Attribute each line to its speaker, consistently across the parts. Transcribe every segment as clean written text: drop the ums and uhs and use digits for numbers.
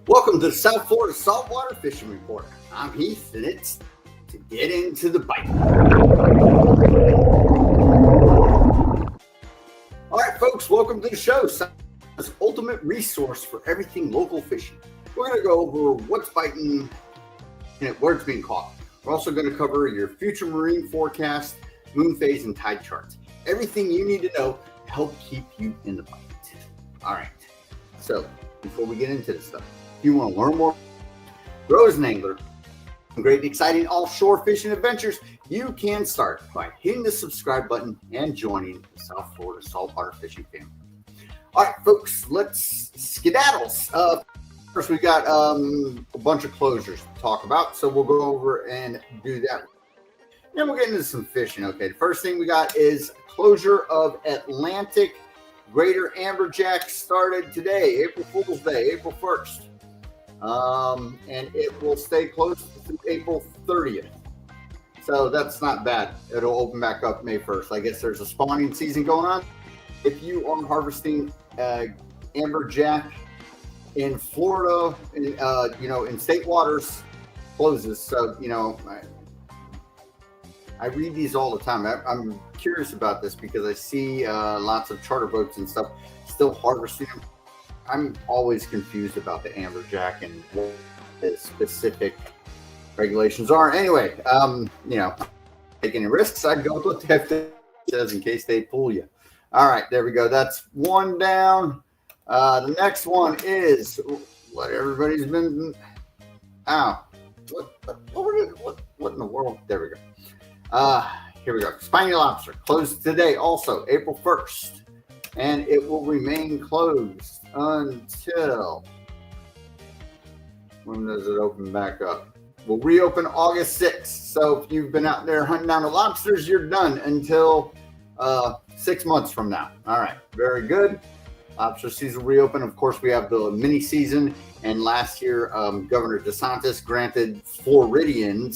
Speaker 1: Welcome to the South Florida Saltwater Fishing Report. I'm Heath, and it's to get into the bite. All right, folks, welcome to the show. South's ultimate resource for everything local fishing. We're going to go over what's biting and where it's being caught. We're also going to cover your future marine forecast, moon phase, and tide charts. Everything you need to know to help keep you in the bite. All right, so before we get into this stuff, if you want to learn more, grow as an angler, and great and exciting offshore fishing adventures, you can start by hitting the subscribe button and joining the South Florida Saltwater Fishing family. All right, folks, let's skedaddle. First, we got a bunch of closures to talk about, so we'll go over and do that. Then we'll get into some fishing. Okay, the first thing we got is closure of Atlantic Greater Amberjack started today, April Fool's Day, April 1st. And it will stay closed through April 30th. So that's not bad. It'll open back up May 1st. I guess there's a spawning season going on. If you are harvesting amberjack in Florida, in state waters, closes. So, I read these all the time. I'm curious about this because I see lots of charter boats and stuff still harvesting them. I'm always confused about the amberjack and what the specific regulations are. Anyway, take any risks, I'd go with what the FDA says in case they fool you. All right, there we go. That's one down. The next one is what everybody's been. What in the world? There we go. Here we go. Spiny lobster closed today, also April 1st, and it will remain closed until, when does it open back up? We'll reopen August 6th. So if you've been out there hunting down the lobsters, you're done until 6 months from now. All right, very good. Lobster season reopen. Of course, we have the mini season, and last year, Governor DeSantis granted Florida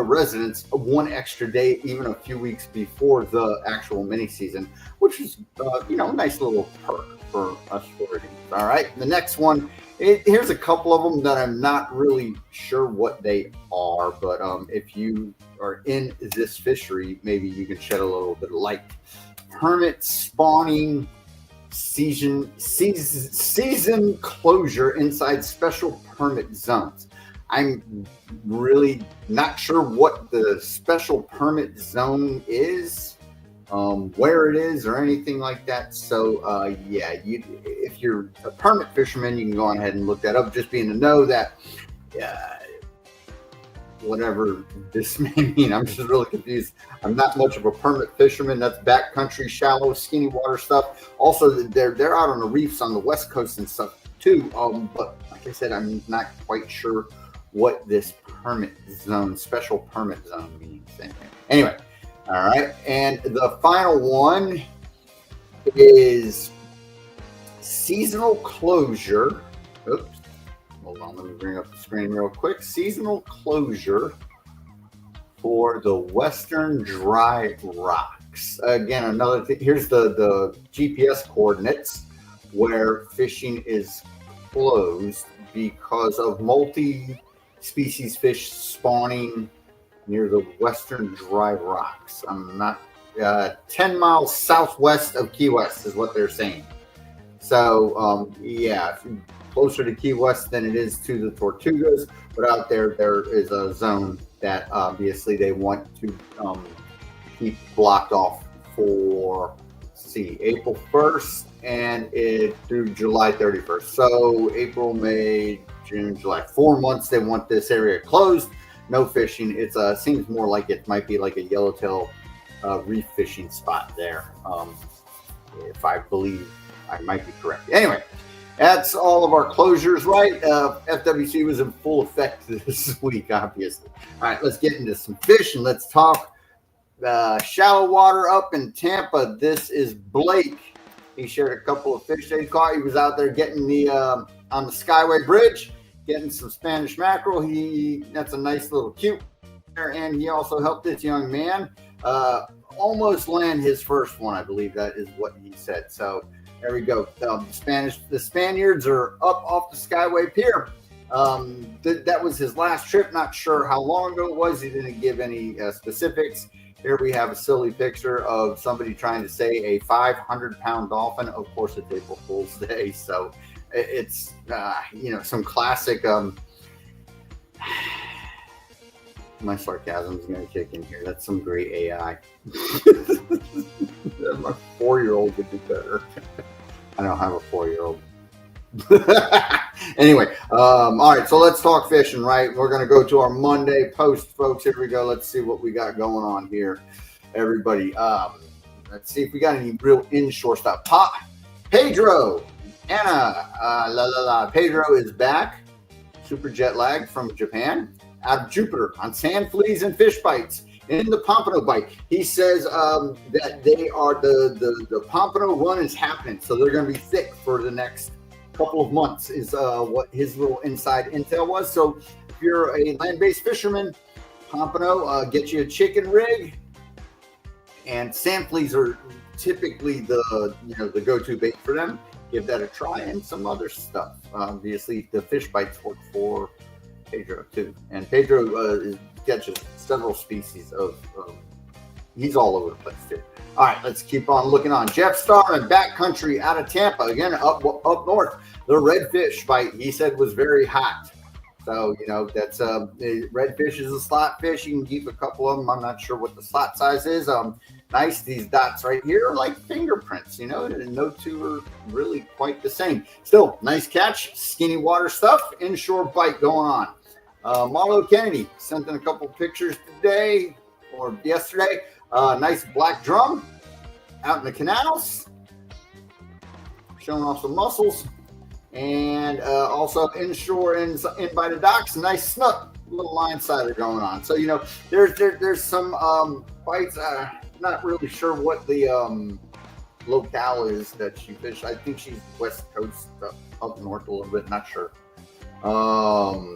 Speaker 1: residents one extra day, even a few weeks before the actual mini season, which is, a nice little perk for us Floridians. All right, the next one, here's a couple of them that I'm not really sure what they are, but if you are in this fishery, maybe you can shed a little bit of light. Permit spawning season closure inside special permit zones. I'm really not sure what the special permit zone is, where it is, or anything like that. So, if you're a permit fisherman, you can go ahead and look that up. Just being to know that, whatever this may mean, I'm just really confused. I'm not much of a permit fisherman. That's backcountry, shallow, skinny water stuff. Also, they're out on the reefs on the West Coast and stuff too. But like I said, I'm not quite sure what this special permit zone means. Anyway, all right. And the final one is seasonal closure. Oops. Hold on. Let me bring up the screen real quick. Seasonal closure for the Western Dry Rocks. Again, another thing. Here's the GPS coordinates where fishing is closed because of multi-species fish spawning near the Western Dry Rocks. I'm not 10 miles southwest of Key West is what they're saying. So closer to Key West than it is to the Tortugas, but out there is a zone that obviously they want to keep blocked off for April 1st and through July 31st. So April, May, June, July, 4 months they want this area closed. No fishing. It seems more like it might be like a yellowtail reef fishing spot there. If I believe I might be correct. Anyway, that's all of our closures, right? FWC was in full effect this week, obviously. All right, let's get into some fish and let's talk shallow water up in Tampa. This is Blake. He shared a couple of fish that he caught. He was out there getting on the Skyway Bridge, getting some Spanish mackerel. That's a nice little cute there, and he also helped this young man almost land his first one. I believe that is what he said. So There we go. The Spaniards are up off the Skyway Pier. That was his last trip. Not sure how long ago it was. He didn't give any specifics. Here we have a silly picture of somebody trying to say a 500-pound dolphin. Of course, it's April Fool's Day, so it's some classic. My sarcasm is going to kick in here. That's some great AI. My 4-year-old could do better. I don't have a 4-year-old. Anyway, all right, so let's talk fishing, right? We're going to go to our Monday post, folks. Here we go. Let's see what we got going on here, everybody. Let's see if we got any real inshore stuff. Pedro, Anna, Pedro is back. Super jet lag from Japan, out of Jupiter, on sand fleas and fish bites in the pompano bite. He says that they are the pompano run is happening, so they're going to be thick for the next couple of months is what his little inside intel was. So if you're a land-based fisherman, pompano, get you a chicken rig, and sand fleas are typically the go-to bait for them. Give that a try, and some other stuff. Obviously, the fish bites work for Pedro too, and Pedro catches several species of. He's all over the place too. All right, let's keep on looking on. Jeff Starr in backcountry out of Tampa, again up north. The redfish bite, he said, was very hot. So, that's redfish is a slot fish. You can keep a couple of them. I'm not sure what the slot size is. Nice. These dots right here are like fingerprints, and no two are really quite the same. Still, nice catch. Skinny water stuff. Inshore bite going on. Marlo Kennedy sent in a couple pictures today or yesterday. Nice black drum out in the canals, showing off some mussels, and also inshore in by the docks, nice snook, little line sider going on. So there's some bites. Not really sure what the locale is that she fished. I think she's west coast, up north a little bit. Not sure.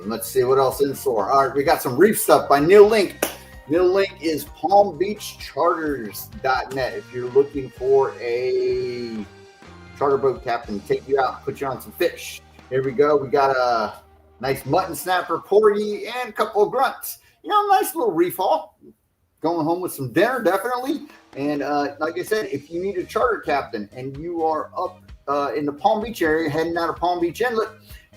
Speaker 1: Let's see what else in store. All right, we got some reef stuff by Neil Link. Neil Link is palmbeachcharters.net. If you're looking for a charter boat captain to take you out, put you on some fish. Here we go. We got a nice mutton snapper, porgy, and a couple of grunts. Nice little reef haul. Going home with some dinner, definitely. And like I said, if you need a charter captain and you are up in the Palm Beach area, heading out of Palm Beach Inlet,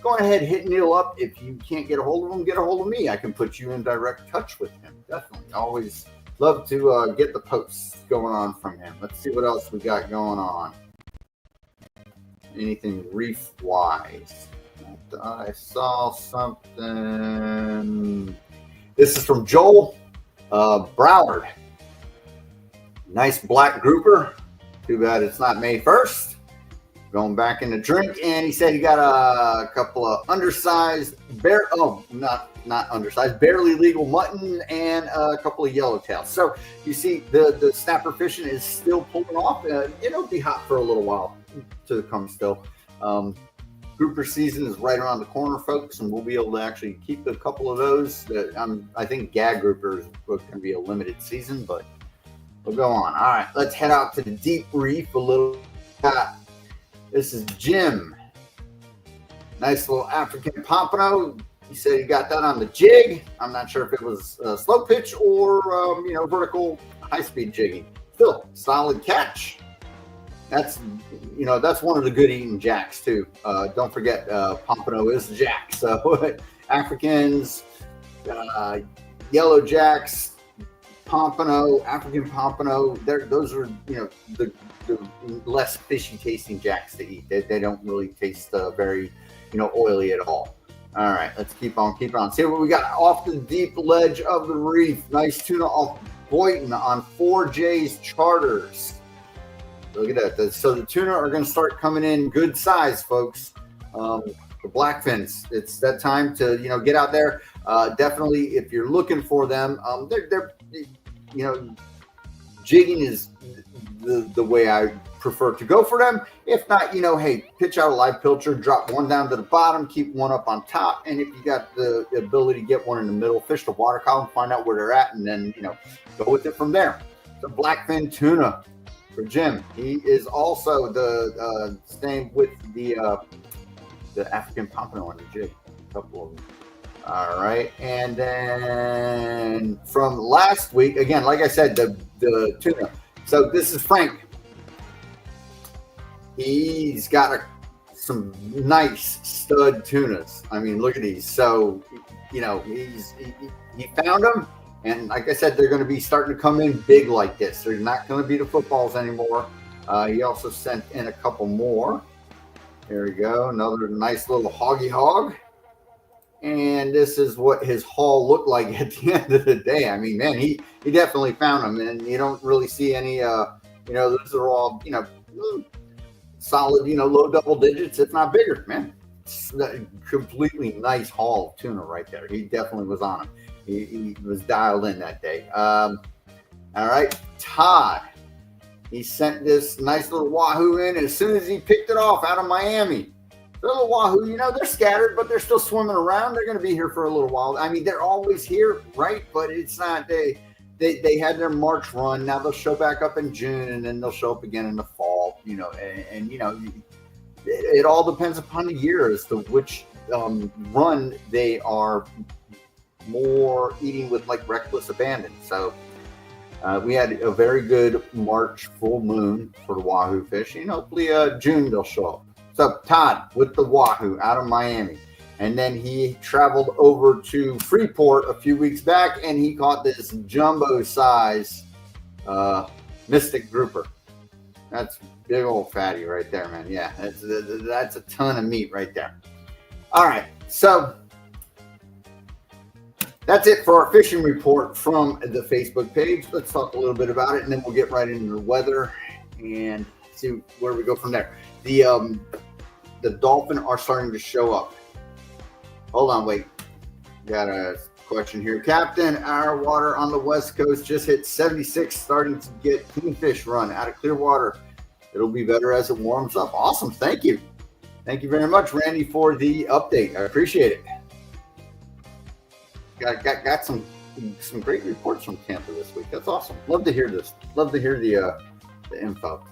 Speaker 1: go ahead, hit Neil up. If you can't get a hold of him, get a hold of me. I can put you in direct touch with him. Definitely. Always love to get the posts going on from him. Let's see what else we got going on. Anything reef-wise? I saw something. This is from Joel Broward. Nice black grouper. Too bad it's not May 1st. Going back in the drink, and he said he got a couple of undersized not undersized, barely legal mutton, and a couple of yellowtails. So you see the snapper fishing is still pulling off. It'll be hot for a little while to come still. Grouper season is right around the corner, folks, and we'll be able to actually keep a couple of those. I think gag grouper is going to be a limited season, but we'll go on. All right, let's head out to the deep reef a little. This is Jim. Nice little African pompano. He said he got that on the jig. I'm not sure if it was slow pitch or vertical high-speed jigging. Still, solid catch. That's one of the good eating jacks too. Don't forget, pompano is jack. So Africans, yellow jacks, pompano, African pompano. Those are the less fishy tasting jacks to eat. They don't really taste very oily at all. All right, let's keep on. See what we got off the deep ledge of the reef. Nice tuna off Boynton on 4J's charters. Look at that. So the tuna are going to start coming in good size, folks. The blackfins. It's that time to get out there. Definitely, if you're looking for them, they're jigging is the way I prefer to go for them. If not, hey, pitch out a live pilcher, drop one down to the bottom, keep one up on top, and if you got the ability to get one in the middle, fish the water column, find out where they're at, and then go with it from there. The blackfin tuna, for Jim. He is also the same with the African pompano on the jig. A couple of them. All right, and then from last week, again, like I said, the tuna. So this is Frank. He's got some nice stud tunas. I mean, look at these. So, you know, he found them, and like I said, they're going to be starting to come in big like this. They're not going to be the footballs anymore. He also sent in a couple more. There we go, another nice little hoggy hog. And this is what his haul looked like at the end of the day. I mean, man, he definitely found them, and you don't really see any, you know, those are all, you know, solid, you know, low double digits, if not bigger, man. It's a completely nice haul of tuna right there. He definitely was on him. He was dialed in that day. All right, Todd. He sent this nice little wahoo in as soon as he picked it off out of Miami. The little wahoo, you know, they're scattered, but they're still swimming around. They're going to be here for a little while. I mean, they're always here, right? But it's not, they had their March run. Now they'll show back up in June, and then they'll show up again in the fall, you know, and you know, it all depends upon the year as to which run they are more eating with, like reckless abandon. So we had a very good March full moon for the wahoo fish. And hopefully June they'll show up. So Todd with the wahoo out of Miami. And then he traveled over to Freeport a few weeks back, and he caught this jumbo size mystic grouper. That's big old fatty right there, man. Yeah, that's a ton of meat right there. All right, so that's it for our fishing report from the Facebook page. Let's talk a little bit about it, and then we'll get right into the weather and see where we go from there. The dolphin are starting to show up. Hold on, wait. Got a question here. Captain, our water on the West Coast just hit 76, starting to get kingfish run out of clear water. It'll be better as it warms up. Awesome. Thank you. Thank you very much, Randy, for the update. I appreciate it. Got some great reports from Tampa this week. That's awesome. Love to hear this. Love to hear the info.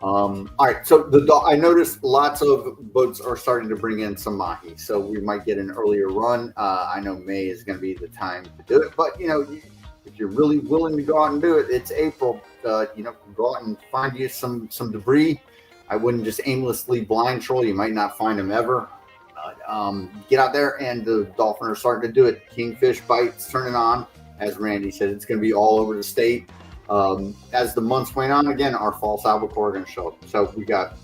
Speaker 1: All right, so I noticed lots of boats are starting to bring in some mahi, so we might get an earlier run. I know May is going to be the time to do it, but you know, if you're really willing to go out and do it, it's April. You know, go out and find you some debris. I wouldn't just aimlessly blind troll. You might not find them ever. Get out there, and the dolphin are starting to do it. Kingfish bites turning on, as Randy said. It's going to be all over the state. As the months went on, again, our false albacore are going to show up. So we got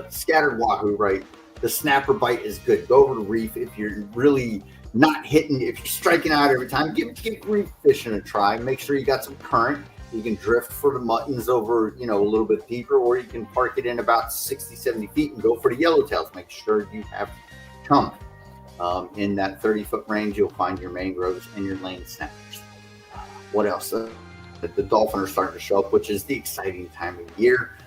Speaker 1: scattered wahoo, right? The snapper bite is good. Go over the reef if you're really not hitting. If you're striking out every time, give reef fishing a try. Make sure you got some current. You can drift for the muttons over, you know, a little bit deeper, or you can park it in about 60, 70 feet and go for the yellowtails. Make sure you have chum. In that 30-foot range, you'll find your mangroves and your lane snappers. What else? The dolphin are starting to show up, which is the exciting time of year.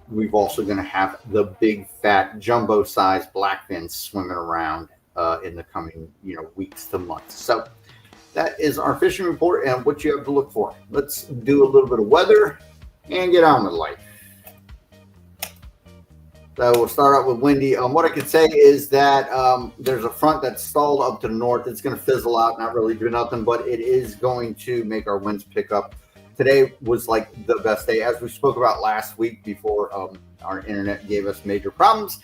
Speaker 1: We've also going to have the big, fat, jumbo-sized blackfins swimming around in the coming, you know, weeks to months. So that is our fishing report and what you have to look for. Let's do a little bit of weather and get on with life. So we'll start out with windy. What I could say is that there's a front that's stalled up to the north. It's going to fizzle out, not really do nothing, but it is going to make our winds pick up. Today was like the best day, as we spoke about last week before our internet gave us major problems.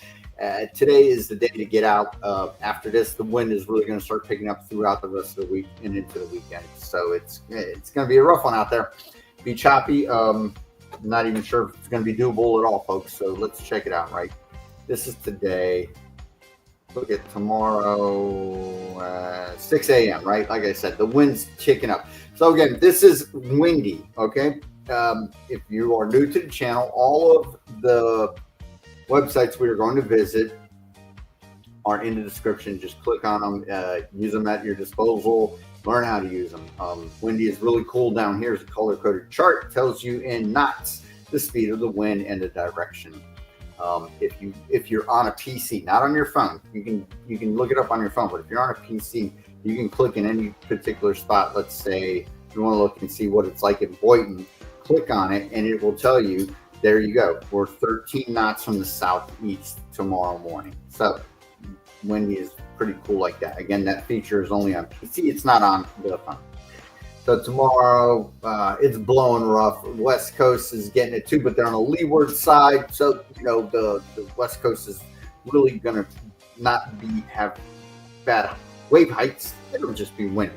Speaker 1: Today is the day to get out. After this, the wind is really going to start picking up throughout the rest of the week and into the weekend. So it's going to be a rough one out there. Be choppy. Not even sure if it's going to be doable at all, folks. So let's check it out, right? This is today. Look at tomorrow, 6 a.m., right? Like I said, the wind's kicking up. So again, this is windy, okay? If you are new to the channel, all of the websites we are going to visit are in the description. Just click on them, use them at your disposal, learn how to use them. Windy is really cool down here. Is a color-coded chart. It tells you in knots the speed of the wind and the direction. If you're on a PC, not on your phone, you can look it up on your phone. But if you're on a PC, you can click in any particular spot. Let's say you want to look and see what it's like in Boynton. click on it and it will tell you, there you go. We're 13 knots from the southeast tomorrow morning. So windy is pretty cool like that. Again, that feature is only on PC. It's not on the phone. So tomorrow, it's blowing rough. West Coast is getting it too, but they're on the leeward side. So, you know, the West Coast is really going to not have bad wave heights. It'll just be windy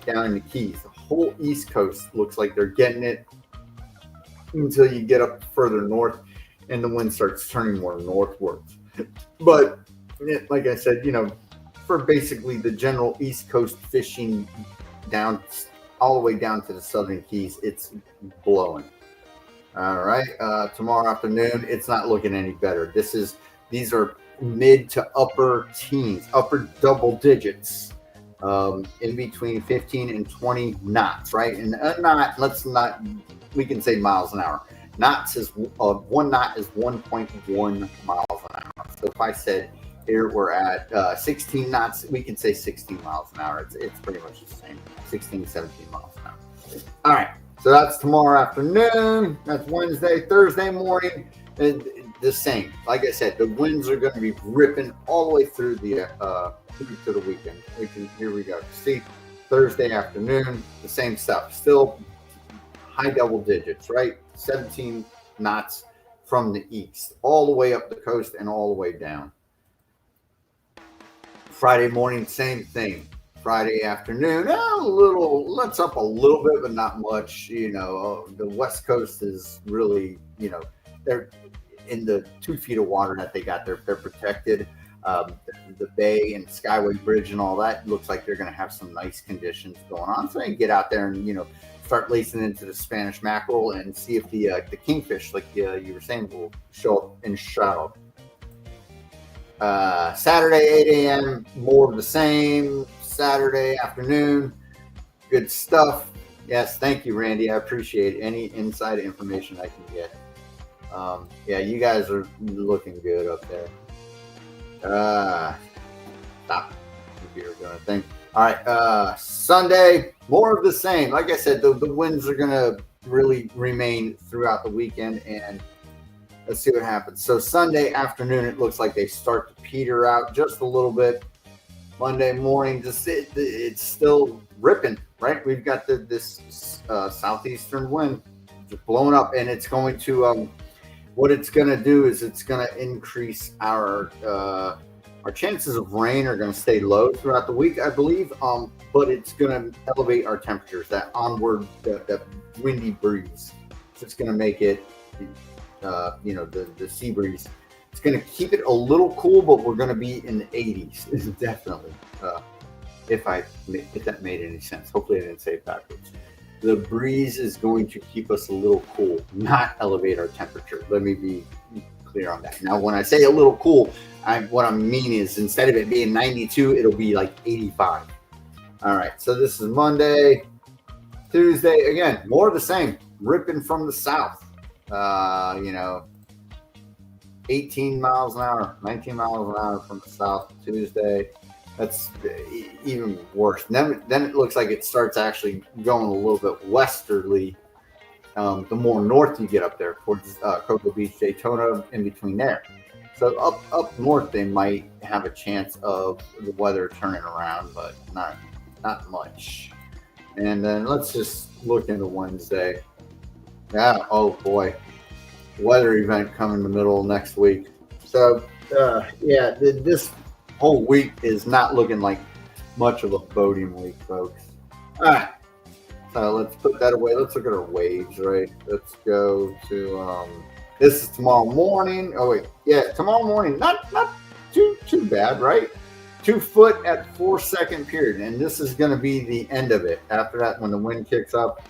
Speaker 1: down in the Keys. The whole East Coast looks like they're getting it until you get up further north and the wind starts turning more northwards. But like I said, you know, for basically the general East Coast fishing down all the way down to the Southern Keys, it's blowing. All right. Tomorrow afternoon, it's not looking any better. These are mid to upper teens, upper double digits, in between 15 and 20 knots, right? And we can say miles an hour. Knots is 1 knot is 1.1 miles an hour. So if I said here we're at 16 knots, we can say 16 miles an hour. It's pretty much the same, 16, 17 miles an hour. All right, so that's tomorrow afternoon. That's Wednesday. Thursday morning, the same. Like I said, the winds are going to be ripping all the way through to the weekend. Here we go. See, Thursday afternoon, the same stuff. Still high double digits, right? 17 knots from the east, all the way up the coast and all the way down. Friday morning, same thing. Friday afternoon, let's up a little bit, but not much. You know, the West Coast is really, you know, they're in the 2 feet of water that they got. They're protected. The bay and Skyway Bridge and all that looks like they're going to have some nice conditions going on. So you can get out there and, you know, start lacing into the Spanish mackerel and see if the kingfish, like you were saying, will show up in shadow. Saturday, 8 a.m., more of the same. Saturday afternoon, good stuff. Yes, thank you, Randy. I appreciate any inside information I can get. Yeah, you guys are looking good up there. Stop. Computer doing a thing. All right, Sunday, more of the same. Like I said, the winds are going to really remain throughout the weekend, and let's see what happens. So Sunday afternoon, it looks like they start to peter out just a little bit. Monday morning, it's still ripping, right? We've got this southeastern wind just blowing up, and it's going to what it's going to do is it's going to increase our chances of rain are going to stay low throughout the week, I believe, but it's going to elevate our temperatures, that onward, that windy breeze. So it's going to make it, you know, the sea breeze. It's going to keep it a little cool, but we're going to be in the 80s, definitely. If that made any sense. Hopefully I didn't say it backwards. The breeze is going to keep us a little cool, not elevate our temperature. Let me be clear on that. Now, when I say a little cool, what I mean is instead of it being 92, it'll be like 85. All right, so this is Monday. Tuesday, again, more of the same, ripping from the south. You know, 18 miles an hour, 19 miles an hour from the south. Tuesday, that's even worse. Then it looks like it starts actually going a little bit westerly. The more north you get up there towards Cocoa Beach, Daytona, in between there. So up north, they might have a chance of the weather turning around, but not much. And then let's just look into Wednesday. Yeah, oh boy. Weather event coming in the middle of next week. So, yeah, this whole week is not looking like much of a boating week, folks. All right. So let's put that away. Let's look at our waves, right? Let's go to, this is tomorrow morning. Oh, wait. Yeah, tomorrow morning. Not too bad, right? 2 foot at 4 second period. And this is going to be the end of it. After that, when the wind kicks up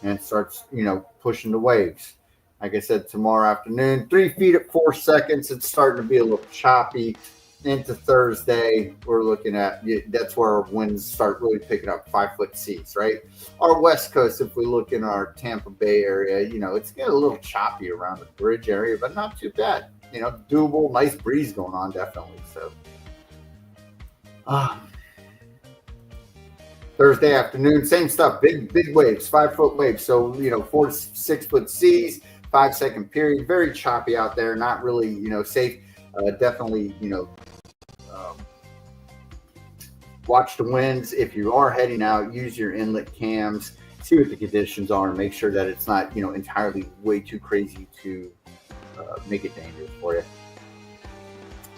Speaker 1: and starts, you know, pushing the waves. Like I said, tomorrow afternoon, 3 feet at 4 seconds. It's starting to be a little choppy. Into Thursday, we're looking at, that's where our winds start really picking up 5 foot seas, right? Our West Coast, if we look in our Tampa Bay area, you know, it's getting a little choppy around the bridge area, but not too bad. You know, doable, nice breeze going on, definitely. So, Thursday afternoon, same stuff. Big waves, 5-foot waves. So 4 to 6 foot seas, 5-second period. Very choppy out there. Not really safe. Definitely um, watch the winds. If you are heading out, use your inlet cams. See what the conditions are and make sure that it's not entirely way too crazy to make it dangerous for you.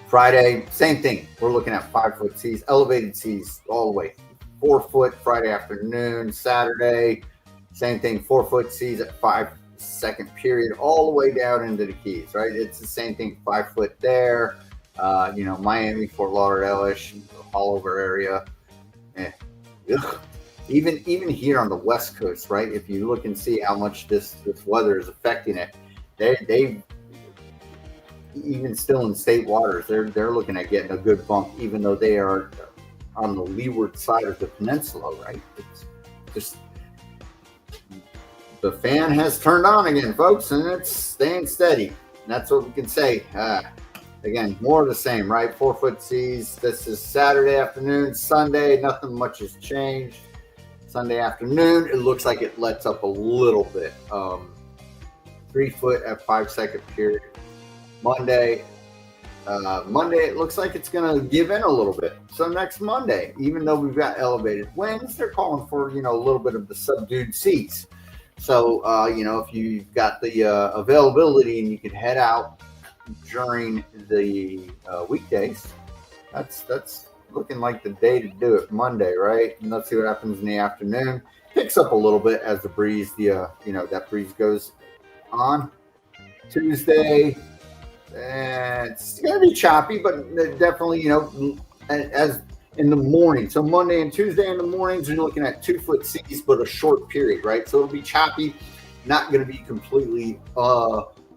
Speaker 1: Friday, same thing. We're looking at 5-foot seas, elevated seas all the way. 4 foot Friday afternoon. Saturday, same thing. 4-foot seas at 5-second period, all the way down into the Keys. Right? It's the same thing. 5 foot there. Miami, Fort Lauderdale-ish, all over area. Even here on the West Coast, right? If you look and see how much this weather is affecting it, they even still in state waters, they're looking at getting a good bump, even though they are on the leeward side of the peninsula, right? It's just the fan has turned on again, folks, and it's staying steady. And that's what we can say. Again, more of the same, right? 4-foot seas. This is Saturday afternoon. Sunday, nothing much has changed. Sunday afternoon, it looks like it lets up a little bit. 3 foot at 5-second period. Monday, it looks like it's going to give in a little bit. So next Monday, even though we've got elevated winds, they're calling for, a little bit of the subdued seas. So, if you've got the availability and you can head out during the weekdays, that's looking like the day to do it, Monday, right? And let's see what happens in the afternoon. Picks up a little bit as the breeze, that breeze goes on. Tuesday, it's going to be choppy, but definitely, as in the morning. So Monday and Tuesday in the mornings, you're looking at 2-foot seas, but a short period, right? So it'll be choppy, not going to be completely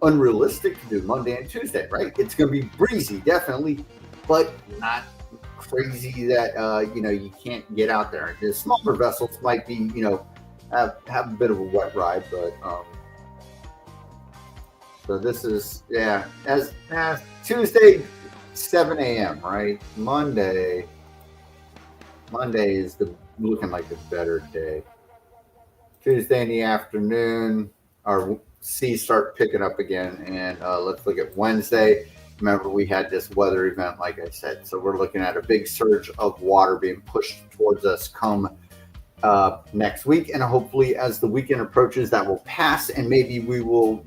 Speaker 1: unrealistic to do Monday and Tuesday, right? It's going to be breezy, definitely, but not crazy that, you can't get out there. The smaller vessels might be, have a bit of a wet ride, but, so this is, as Tuesday, 7 a.m., right? Monday is looking like the better day. Tuesday in the afternoon, our seas start picking up again. And let's look at Wednesday. Remember, we had this weather event, like I said. So we're looking at a big surge of water being pushed towards us come next week. And hopefully, as the weekend approaches, that will pass. And maybe we will,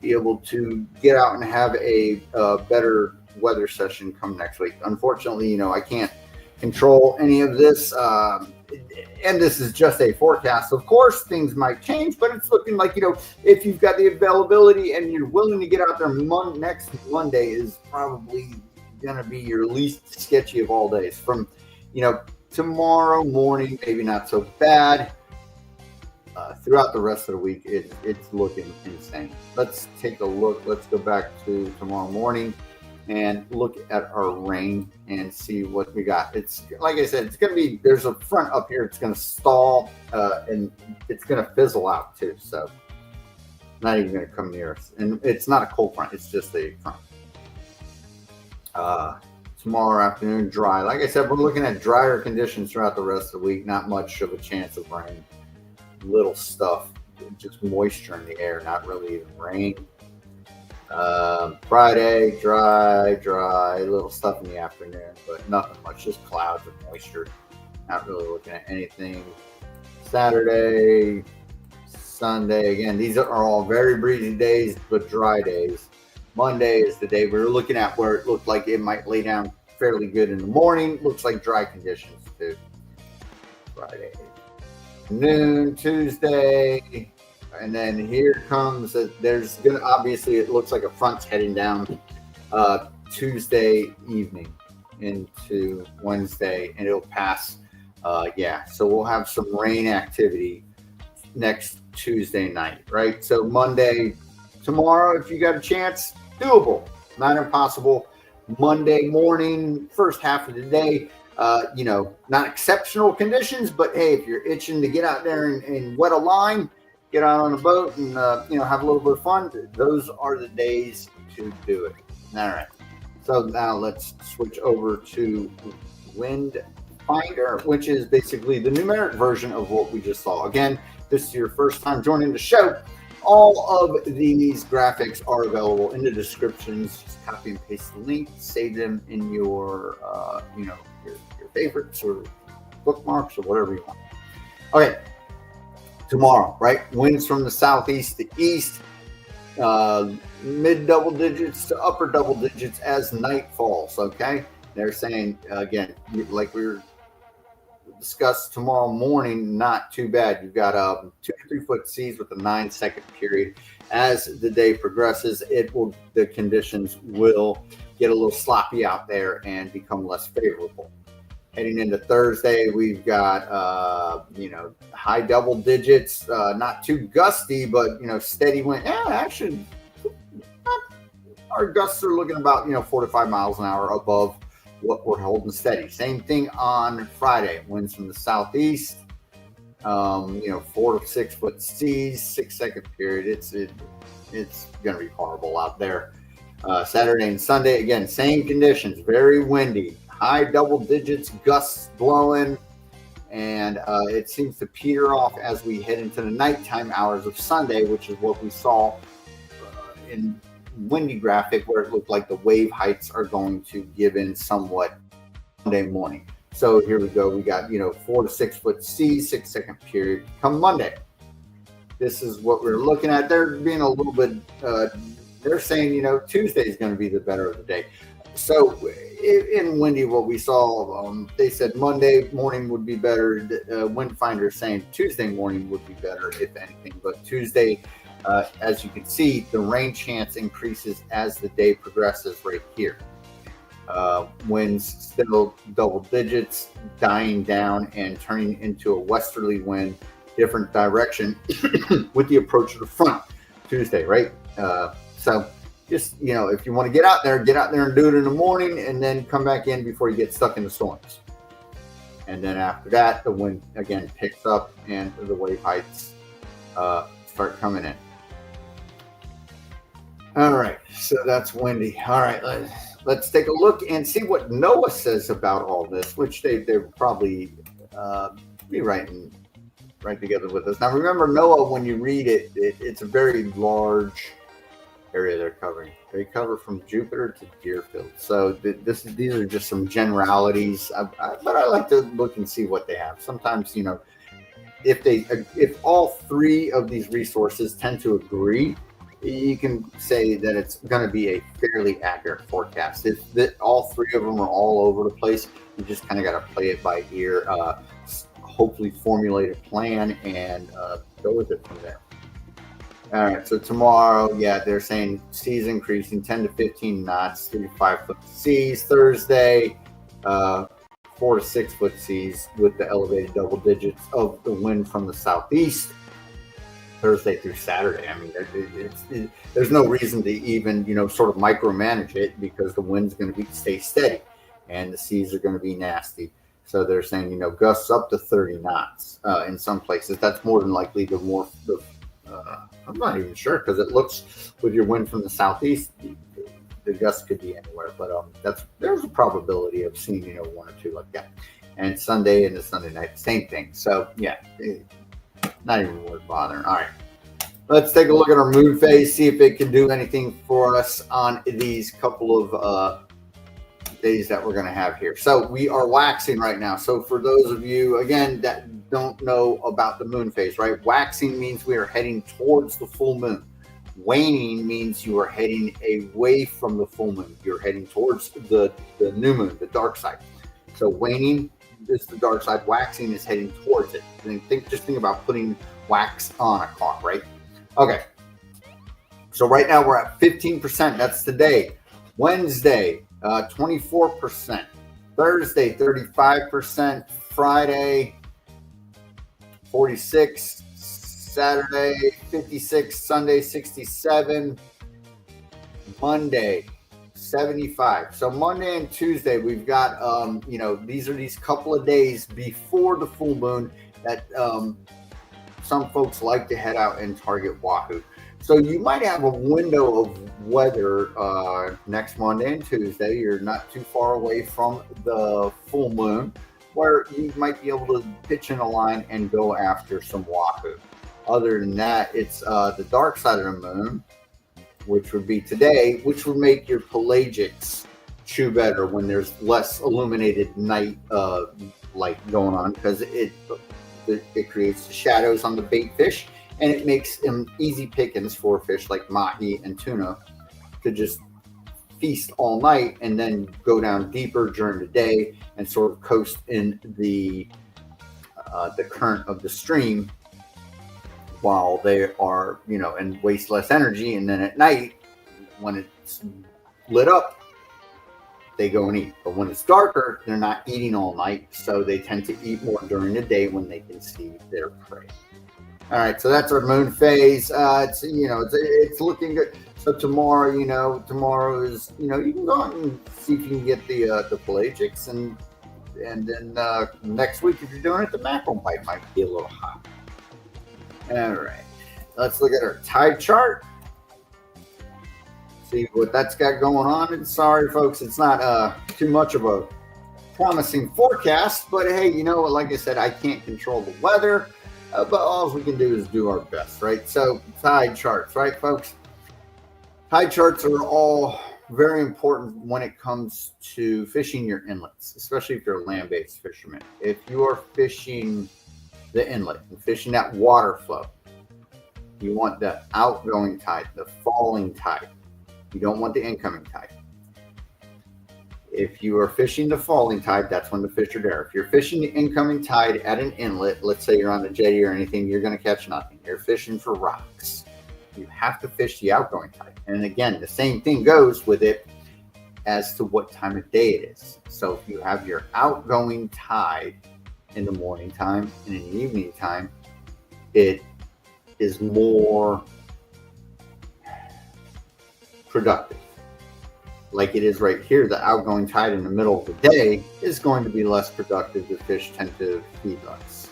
Speaker 1: be able to get out and have a better weather session come next week. Unfortunately, I can't control any of this. And this is just a forecast. Of course, things might change, but it's looking like, if you've got the availability and you're willing to get out there, next Monday is probably going to be your least sketchy of all days. From, tomorrow morning, maybe not so bad. Throughout the rest of the week, it's looking insane. Let's take a look. Let's go back to tomorrow morning and look at our rain and see what we got. It's like I said, it's going to be, there's a front up here. It's going to stall and it's going to fizzle out too. So not even going to come near us. And it's not a cold front. It's just a front. Tomorrow afternoon, dry. Like I said, we're looking at drier conditions throughout the rest of the week. Not much of a chance of rain. Little stuff, just moisture in the air, not really even rain. Friday, dry, little stuff in the afternoon, but nothing much, just clouds and moisture. Not really looking at anything. Saturday, Sunday, again, these are all very breezy days, but dry days. Monday is the day we're looking at where it looked like it might lay down fairly good in the morning. Looks like dry conditions too. Friday. Noon, Tuesday, and then here comes there's gonna, obviously it looks like a front's heading down Tuesday evening into Wednesday, and it'll pass so we'll have some rain activity next Tuesday night, right? So Monday, tomorrow, if you got a chance, doable, not impossible. Monday morning, first half of the day, not exceptional conditions, but hey, if you're itching to get out there and wet a line, get out on a boat and, have a little bit of fun, those are the days to do it. All right. So now let's switch over to WindFINDER. WindFinder, which is basically the numeric version of what we just saw. Again, this is your first time joining the show. All of these graphics are available in the descriptions. Just copy and paste the link, save them in your, your favorites or bookmarks or whatever you want. Okay, tomorrow, right? Winds from the southeast to east, mid double digits to upper double digits as night falls. Okay, they're saying again, like we were discussed tomorrow morning, not too bad. You've got 2 to 3 foot seas with a 9-second period. As the day progresses, the conditions will get a little sloppy out there and become less favorable. Heading into Thursday, we've got high double digits, not too gusty, but steady wind. Yeah, actually, our gusts are looking about 4 to 5 miles an hour above what we're holding steady. Same thing on Friday. Winds from the southeast, 4 to 6 foot seas, 6-second period. It's going to be horrible out there. Saturday and Sunday, again, same conditions, very windy, high double digits, gusts blowing, and it seems to peter off as we head into the nighttime hours of Sunday, which is what we saw in windy graphic, where it looked like the wave heights are going to give in somewhat Monday morning. So here we go. We got 4 to 6 foot seas, 6-second period come Monday. This is what we're looking at. They're being a little bit. They're saying Tuesday is going to be the better of the day. So in windy, what we saw, they said Monday morning would be better. WindFinder saying Tuesday morning would be better, if anything. But Tuesday, as you can see, the rain chance increases as the day progresses right here. Winds still double digits, dying down and turning into a westerly wind, different direction with the approach of the front Tuesday, right? So just, if you want to get out there and do it in the morning and then come back in before you get stuck in the storms. And then after that, the wind again picks up and the wave heights start coming in. All right, so that's windy. All right, let's take a look and see what NOAA says about all this, which they'll probably be right together with us. Now, remember, NOAA, when you read it, it's a very large area they're covering. They cover from Jupiter to Deerfield. So these are just some generalities, but I like to look and see what they have. Sometimes, if all three of these resources tend to agree, you can say that it's going to be a fairly accurate forecast. If all three of them are all over the place, you just kind of got to play it by ear, hopefully formulate a plan, and go with it from there. All right, so tomorrow, they're saying seas increasing 10 to 15 knots, 3 to 5 foot seas. Thursday, 4 to 6 foot seas with the elevated double digits of the wind from the southeast. Thursday through Saturday. I mean, there's no reason to even, sort of micromanage it, because the wind's going to stay steady and the seas are going to be nasty. So they're saying, gusts up to 30 knots in some places. That's more than likely I'm not even sure, because it looks, with your wind from the southeast, the gusts could be anywhere. But there's a probability of seeing, 1 or 2 like that. And Sunday and the Sunday night, same thing. So not even worth bothering. All right, let's take a look at our moon phase, see if it can do anything for us on these couple of days that we're going to have here. So we are waxing right now. So for those of you, again, that don't know about the moon phase, right? Waxing means we are heading towards the full moon. Waning means you are heading away from the full moon. You're heading towards the new moon, the dark side. So waning is the dark side. Waxing is heading towards it. And just think about putting wax on a car, right? Okay. So right now we're at 15%. That's today. Wednesday, 24%. Thursday, 35%. Friday, 46. Saturday, 56. Sunday, 67. Monday, 75. So Monday and Tuesday, we've got, these are these couple of days before the full moon that some folks like to head out and target wahoo. So you might have a window of weather next Monday and Tuesday. You're not too far away from the full moon. where you might be able to pitch in a line and go after some wahoo. Other than that, it's the dark side of the moon, which would be today, which would make your pelagics chew better when there's less illuminated night light going on, because it creates the shadows on the bait fish, and it makes them easy pickings for fish like mahi and tuna to just feast all night and then go down deeper during the day and sort of coast in the current of the stream while they are, and waste less energy. And then at night, when it's lit up, they go and eat. But when it's darker, they're not eating all night, so they tend to eat more during the day when they can see their prey. All right, so that's our moon phase. It's looking good. So tomorrow, tomorrow is, you can go out and see if you can get the pelagics, and then next week, if you're doing it, the mackerel bite might be a little hot. All right, let's look at our tide chart. See what that's got going on. And sorry, folks, it's not too much of a promising forecast, but hey, like I said, I can't control the weather, but all we can do is do our best, right? So tide charts, right, folks? Tide charts are all very important when it comes to fishing your inlets, especially if you're a land-based fisherman. If you are fishing the inlet and fishing that water flow, you want the outgoing tide, the falling tide. You don't want the incoming tide. If you are fishing the falling tide, that's when the fish are there. If you're fishing the incoming tide at an inlet, let's say you're on a jetty or anything, you're going to catch nothing. You're fishing for rocks. You have to fish the outgoing tide. And again, the same thing goes with it as to what time of day it is. So if you have your outgoing tide in the morning time and in the evening time, it is more productive. Like it is right here, the outgoing tide in the middle of the day is going to be less productive. The fish tend to feed less.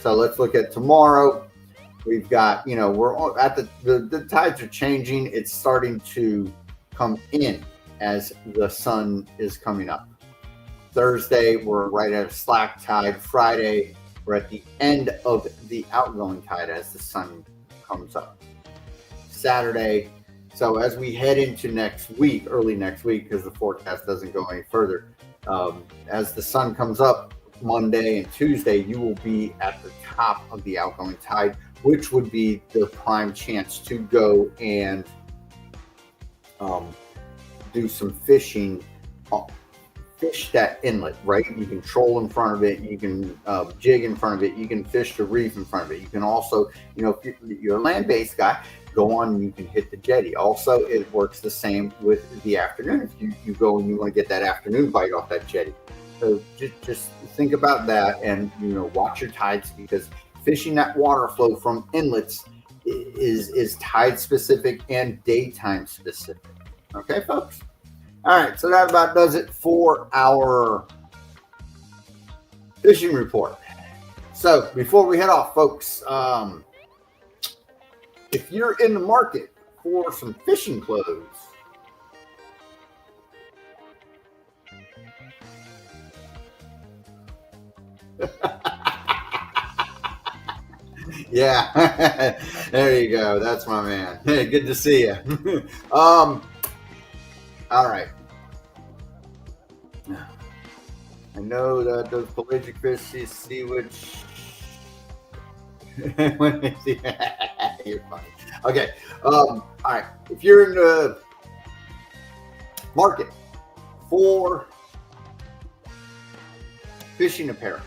Speaker 1: So let's look at tomorrow. We've got, we're at the tides are changing. It's starting to come in as the sun is coming up. Thursday, we're right at a slack tide. Friday, we're at the end of the outgoing tide as the sun comes up. Saturday, so as we head into next week, early next week, because the forecast doesn't go any further, as the sun comes up Monday and Tuesday, you will be at the top of the outgoing tide, which would be the prime chance to go and do some fishing, fish that inlet, right? You can troll in front of it, you can jig in front of it, you can fish the reef in front of it. You can also, if you're a land-based guy, go on and you can hit the jetty. Also, it works the same with the afternoon. If you go and you want to get that afternoon bite off that jetty. So just think about that, and watch your tides, because fishing that water flow from inlets is tide specific and daytime specific. Okay, folks? All right, so that about does it for our fishing report. So before we head off, folks, if you're in the market for some fishing clothes, yeah, there you go. That's my man. Hey, good to see you. All right. I know that those pelagic fish see which. You're funny. Okay. All right. If you're in the market for fishing apparel,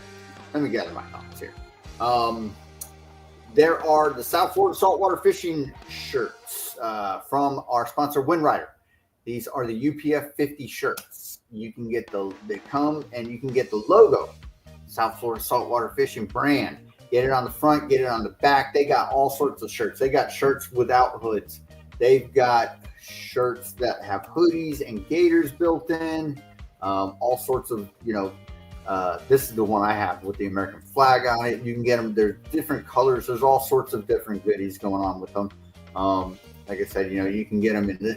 Speaker 1: let me gather my thoughts here. There are the South Florida Saltwater Fishing shirts from our sponsor, WindRider. These are the UPF 50 shirts. You can get they come and you can get the logo, South Florida Saltwater Fishing brand. Get it on the front, get it on the back. They got all sorts of shirts. They got shirts without hoods. They've got shirts that have hoodies and gaiters built in. All sorts of, this is the one I have with the American flag on it. You can get them. There's different colors. There's all sorts of different goodies going on with them. Like I said, you can get them in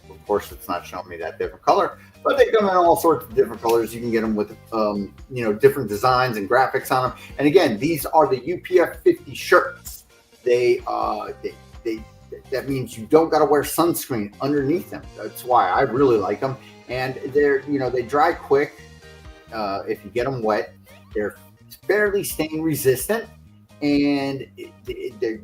Speaker 1: of course, it's not showing me that different color, But they come in all sorts of different colors. You can get them with, different designs and graphics on them. And again, these are the UPF 50 shirts. That means you don't got to wear sunscreen underneath them. That's why I really like them. And they dry quick. If you get them wet, they're fairly stain resistant, and they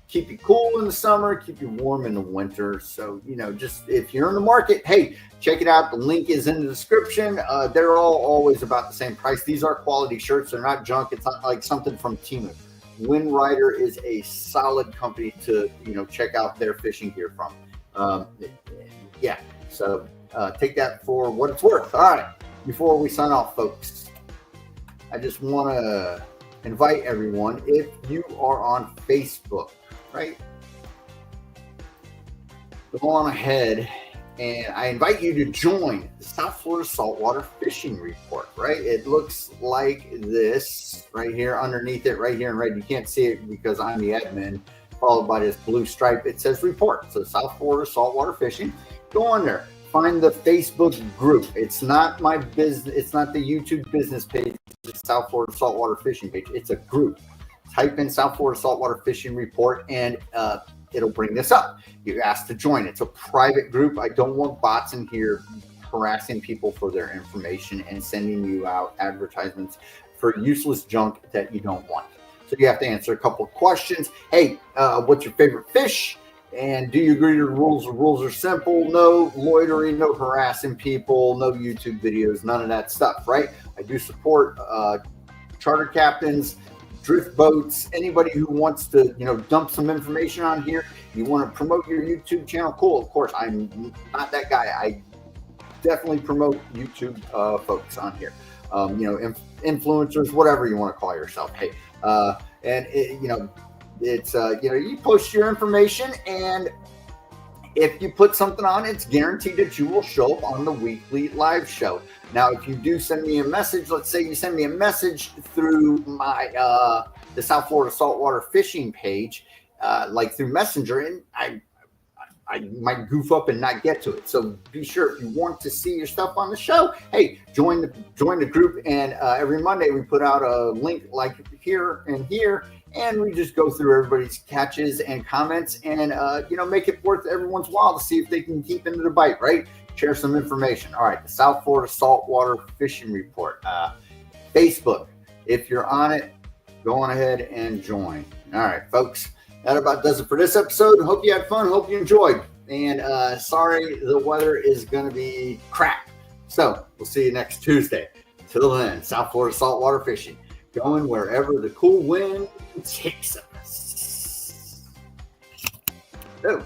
Speaker 1: keep you cool in the summer, keep you warm in the winter. So, just if you're in the market, hey, check it out. The link is in the description. They're all always about the same price. These are quality shirts. They're not junk. It's not like something from Temu. WindRider is a solid company to, check out their fishing gear from. So take that for what it's worth. All right. Before we sign off, folks, I just want to invite everyone, if you are on Facebook, right, go on ahead and I invite you to join the South Florida Saltwater Fishing Report, right? It looks like this right here, underneath it, right here in red. You can't see it because I'm the admin, followed by this blue stripe. It says report. So South Florida Saltwater Fishing. Go on there. Find the Facebook group. It's not my business. It's not the YouTube business page. It's South Florida Saltwater Fishing page. It's a group. Type in South Florida Saltwater Fishing Report and it'll bring this up. You're asked to join. It's a private group. I don't want bots in here harassing people for their information and sending you out advertisements for useless junk that you don't want. So you have to answer a couple of questions. Hey, what's your favorite fish? And do you agree to the rules? The rules are simple. No loitering, no harassing people, no YouTube videos, none of that stuff, right? I do support charter captains, drift boats, anybody who wants to, dump some information on here. You want to promote your YouTube channel? Cool. Of course, I'm not that guy. I definitely promote YouTube folks on here. Influencers, whatever you want to call yourself. Hey, it's you post your information, and if you put something on, it's guaranteed that you will show up on the weekly live show. Now, if you do send me a message, let's say you send me a message through my the South Florida Saltwater Fishing page, like through Messenger, and I might goof up and not get to it. So be sure, if you want to see your stuff on the show, hey, join the group. And every Monday we put out a link like here and here, and we just go through everybody's catches and comments, and make it worth everyone's while to see if they can keep into the bite, right? Share some information. All right, the South Florida Saltwater Fishing Report, Facebook. If you're on it, go on ahead and join. All right, folks. That about does it for this episode. Hope you had fun. Hope you enjoyed. And sorry, the weather is going to be crap. So we'll see you next Tuesday. Till then, South Florida Saltwater Fishing, going wherever the cool wind takes us. Oh.